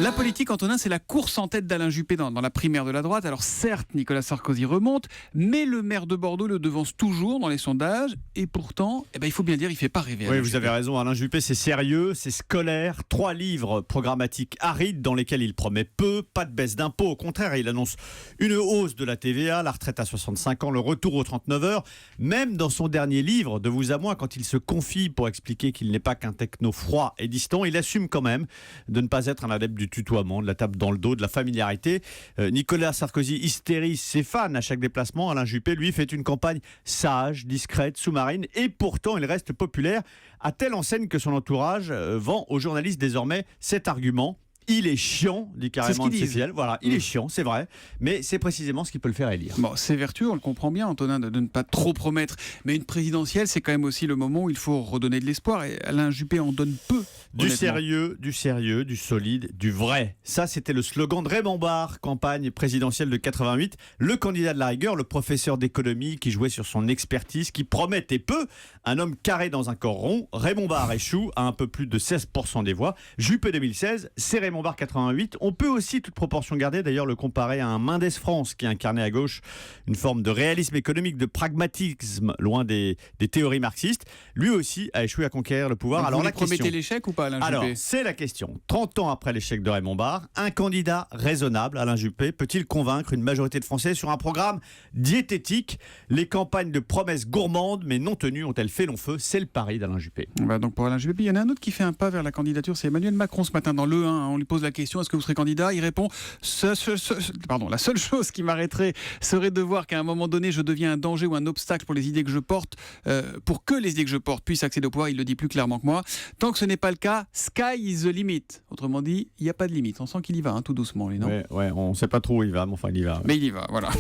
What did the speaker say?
La politique, Antonin, c'est la course en tête d'Alain Juppé dans la primaire de la droite. Alors certes, Nicolas Sarkozy remonte, mais le maire de Bordeaux le devance toujours dans les sondages. Et pourtant, il faut bien dire, il ne fait pas rêver. Oui, vous avez raison, Alain Juppé, c'est sérieux, c'est scolaire. 3 livres programmatiques arides dans lesquels il promet peu, pas de baisse d'impôts. Au contraire, il annonce une hausse de la TVA, la retraite à 65 ans, le retour aux 39 heures. Même dans son dernier livre, De vous à moi, quand il se confie pour expliquer qu'il n'est pas qu'un techno froid et distant, il assume quand même de ne pas être un adepte du tutoiement, de la tape dans le dos, de la familiarité. Nicolas Sarkozy hystérise ses fans à chaque déplacement. Alain Juppé, lui, fait une campagne sage, discrète, sous-marine, et pourtant il reste populaire, à telle enseigne que son entourage vend aux journalistes désormais cet argument. Il est chiant, dit carrément un de ses fidèles. Voilà, il est chiant, c'est vrai, mais c'est précisément ce qui peut le faire élire. Bon, c'est vertueux, on le comprend bien, Antonin, de ne pas trop promettre. Mais une présidentielle, c'est quand même aussi le moment où il faut redonner de l'espoir. Et Alain Juppé en donne peu. Du sérieux, du solide, du vrai. Ça, c'était le slogan de Raymond Barre, campagne présidentielle de 88. Le candidat de la rigueur, le professeur d'économie qui jouait sur son expertise, qui promettait peu. Un homme carré dans un corps rond. Raymond Barre échoue à un peu plus de 16% des voix. Juppé 2016, c'est Raymond Barre 88. On peut aussi, toute proportion gardée, d'ailleurs, le comparer à un Mendès France qui incarnait à gauche une forme de réalisme économique, de pragmatisme, loin des théories marxistes. Lui aussi a échoué à conquérir le pouvoir. Donc alors vous la question, promettez l'échec ou pas, Alain Juppé ? Alors, c'est la question. 30 ans après l'échec de Raymond Barre, un candidat raisonnable, Alain Juppé, peut-il convaincre une majorité de Français sur un programme diététique ? Les campagnes de promesses gourmandes mais non tenues ont-elles fait long feu ? C'est le pari d'Alain Juppé. Donc pour Alain Juppé, il y en a un autre qui fait un pas vers la candidature, c'est Emmanuel Macron ce matin dans le 1. On lui pose la question, est-ce que vous serez candidat ? Il répond, la seule chose qui m'arrêterait serait de voir qu'à un moment donné, je deviens un danger ou un obstacle pour les idées que je porte, pour que les idées que je porte puissent accéder au pouvoir. Il le dit plus clairement que moi. Tant que ce n'est pas le cas, sky is the limit. Autrement dit, il n'y a pas de limite. On sent qu'il y va, tout doucement, lui, non ? Ouais, on ne sait pas trop où il va, mais enfin il y va. Ouais. Mais il y va, voilà.